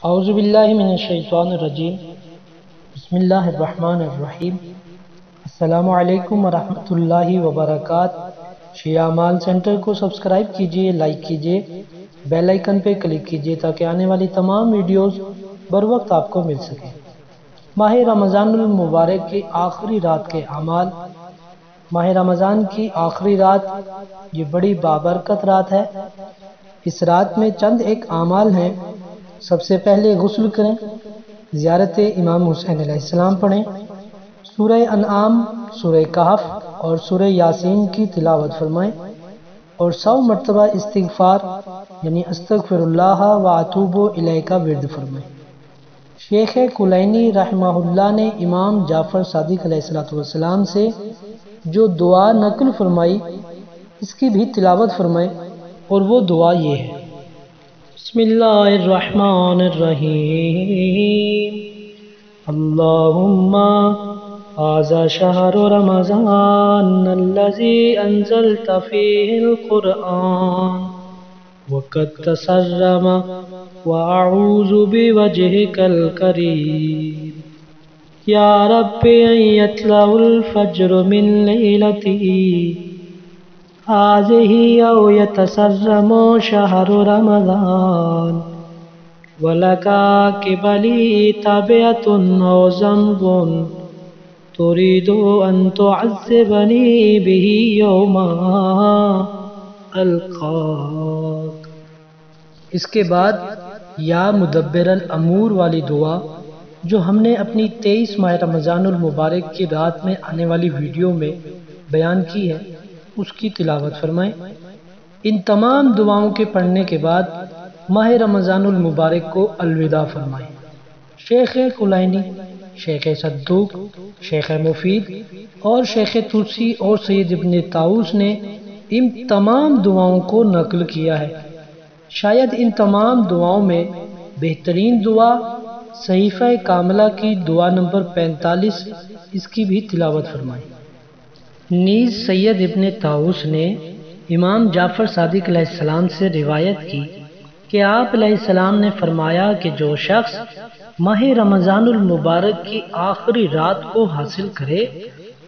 اعوذ باللہ من الشیطان الرجیم بسم اللہ الرحمن الرحیم السلام علیکم ورحمۃ اللہ وبرکاتہ۔ شیعہ اعمال سینٹر کو سبسکرائب کیجئے، لائک کیجئے، بیل آئیکن پہ کلک کیجئے تاکہ آنے والی تمام ویڈیوز بر وقت آپ کو مل سکیں۔ ماہ رمضان المبارک کی آخری رات کے اعمال۔ ماہ رمضان کی آخری رات یہ بڑی بابرکت رات ہے۔ اس رات میں چند ایک اعمال ہیں۔ سب سے پہلے غسل کریں، زیارت امام حسین علیہ السلام پڑھیں، سورہ انعام، سورہ کہف اور سورہ یاسین کی تلاوت فرمائیں اور 100 مرتبہ استغفار یعنی استغفر اللہ و اتوب الیہ کا ورد فرمائیں۔ شیخ کلینی رحمہ اللہ نے امام جعفر صادق علیہ السلام سے جو دعا نقل فرمائی اس کی بھی تلاوت فرمائیں اور وہ دعا یہ ہے: بسم اللہ الرحمن الرحیم، اللہم ھذا شہر رمضان الذی انزلت فیہ القرآن وقد تسرم واعوذ بوجہک الکریم یا رب ان یطلع الفجر من لیلتی ھذہ او یتسرم شہر رمضان ولکا قبلی تبعۃ او ذنب ترید ان تعذبنی بہ یوم القاک۔ اس کے بعد یا مدبر الامور والی دعا جو ہم نے اپنی 23 ماہ رمضان المبارک کی رات میں آنے والی ویڈیو میں بیان کی ہے اس کی تلاوت فرمائیں۔ ان تمام دعاؤں کے پڑھنے کے بعد ماہ رمضان المبارک کو الوداع فرمائیں۔ شیخ کلینی، شیخ صدوق، شیخ مفید اور شیخ طوسی اور سید ابن طاؤس نے ان تمام دعاؤں کو نقل کیا ہے۔ شاید ان تمام دعاؤں میں بہترین دعا صحیفہ کاملہ کی دعا نمبر 45 اس کی بھی تلاوت فرمائیں۔ نیز سید ابن طاؤس نے امام جعفر صادق علیہ السلام سے روایت کی کہ آپ علیہ السلام نے فرمایا کہ جو شخص ماہ رمضان المبارک کی آخری رات کو حاصل کرے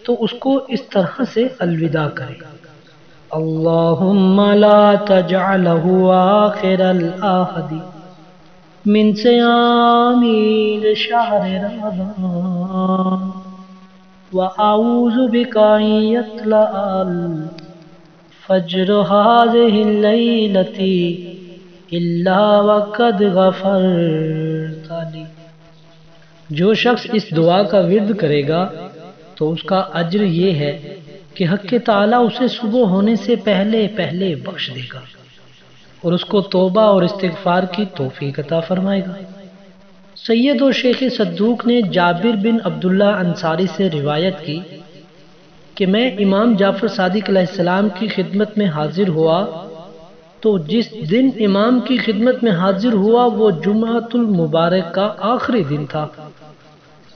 تو اس کو اس طرح سے الوداع کرے: اللہم لا تجعلہ آخر العہد من صیام شہر رمضان وَأَعُوذُ بِكَ أَن يَطْلَعَ الْفَجْرُ هَٰذِهِ اللَّيْلَةِ إِلَّا وَقَدْ غَفَرْتَ لِي۔ جو شخص اس دعا کا ورد کرے گا تو اس کا اجر یہ ہے کہ حق تعالیٰ اسے صبح ہونے سے پہلے پہلے بخش دے گا اور اس کو توبہ اور استغفار کی توفیق عطا فرمائے گا۔ سید و شیخ صدوق نے جابر بن عبداللہ انصاری سے روایت کی کہ میں امام جعفر صادق علیہ السلام کی خدمت میں حاضر ہوا تو جس دن امام کی خدمت میں حاضر ہوا وہ جمعۃ المبارک کا آخری دن تھا۔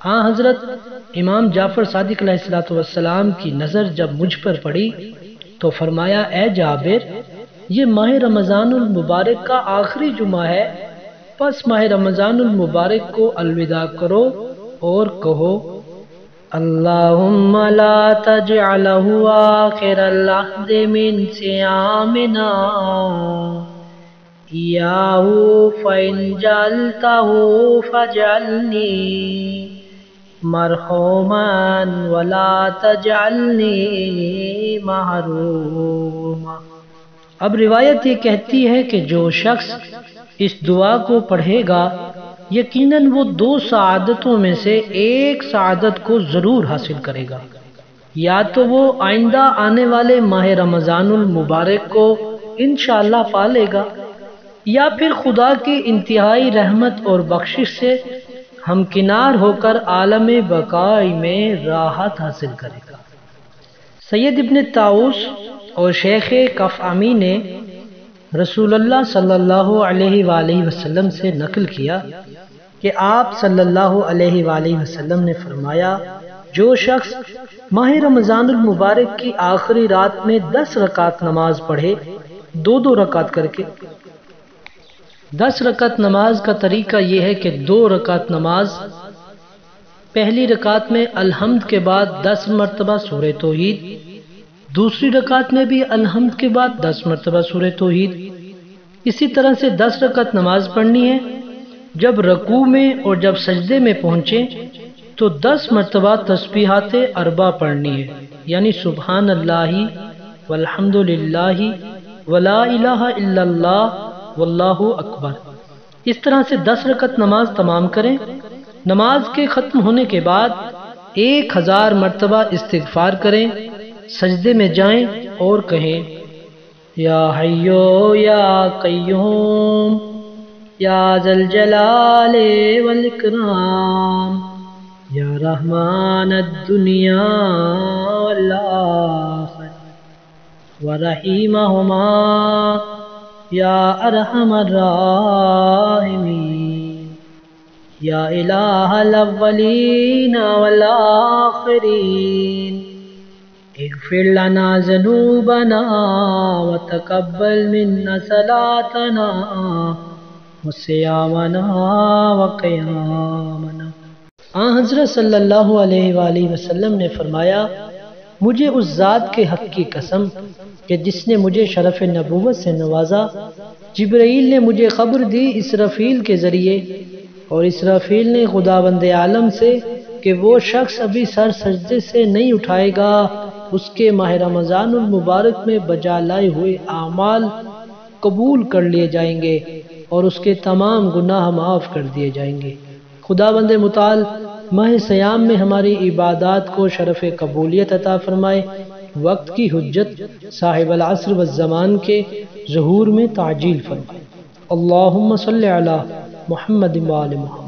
حضرت امام جعفر صادق علیہ السلام کی نظر جب مجھ پر پڑی تو فرمایا: اے جابر، یہ ماہ رمضان المبارک کا آخری جمعہ ہے، پس ماہ رمضان المبارک کو الوداع کرو اور کہو: اللہم لا تجعلہ آخر العہد من صیامنا ایاہ فإن جعلتہ فاجعلنی مرحوما ولا تجعلنی محروما۔ اب روایت یہ کہتی ہے کہ جو شخص اس دعا کو پڑھے گا یقیناً وہ 2 سعادتوں میں سے ایک سعادت کو ضرور حاصل کرے گا، یا تو وہ آئندہ آنے والے ماہ رمضان المبارک کو انشاءاللہ پا لے گا یا پھر خدا کی انتہائی رحمت اور بخشش سے ہمکنار ہو کر عالم بقاء میں راحت حاصل کرے گا۔ سید ابن طاؤس اور شیخ کفعمی نے رسول اللہ صلی اللہ علیہ وآلہ وسلم سے نقل کیا کہ آپ صلی اللہ علیہ وآلہ وسلم نے فرمایا: جو شخص ماہ رمضان المبارک کی آخری رات میں 10 رکعت نماز پڑھے 2 رکعت کر کے 10 رکعت نماز کا طریقہ یہ ہے کہ 2 رکعت نماز، پہلی رکعت میں الحمد کے بعد 10 مرتبہ سورہ توحید، دوسری رکعت میں بھی الحمد کے بعد 10 مرتبہ سورہ توحید۔ اسی طرح سے 10 رکعت نماز پڑھنی ہے۔ جب رکوع میں اور جب سجدے میں پہنچیں تو 10 مرتبہ تسبیحات اربع پڑھنی ہے، یعنی سبحان اللہ والحمد للہ ولا الہ الا اللہ واللہ اکبر۔ اس طرح سے 10 رکعت نماز تمام کریں۔ نماز کے ختم ہونے کے بعد 1000 مرتبہ استغفار کریں، سجدے میں جائیں اور کہیں یا حیو یا قیوم یا ذا الجلال والاکرام یا رحمان الدنیا والآخرہ ورحیمہما یا ارحم الراحمین یا الہ الاولین والآخرین اغفر لنا ذنوبنا وتقبل منا صلاتنا وصيامنا وقيامنا۔ حضرت صلی اللہ علیہ وآلہ وسلم نے فرمایا، مجھے اس ذات کے حق کی قسم کہ جس نے مجھے شرف نبوت سے نوازا، جبرائیل نے مجھے خبر دی اسرافیل کے ذریعے، اور اسرافیل نے خداوند عالم سے کہ وہ شخص ابھی سر سجدے سے نہیں اٹھائے گا، اس کے ماہ رمضان المبارک میں بجا لائے ہوئے اعمال قبول کر لیے جائیں گے اور اس کے تمام گناہ معاف کر دیے جائیں گے۔ خداوند متعال ماہ سیام میں ہماری عبادات کو شرف قبولیت عطا فرمائے، وقت کی حجت صاحب العصر والزمان کے ظہور میں تعجیل فرمائے۔ اللہم صلی علی محمد وآل محمد۔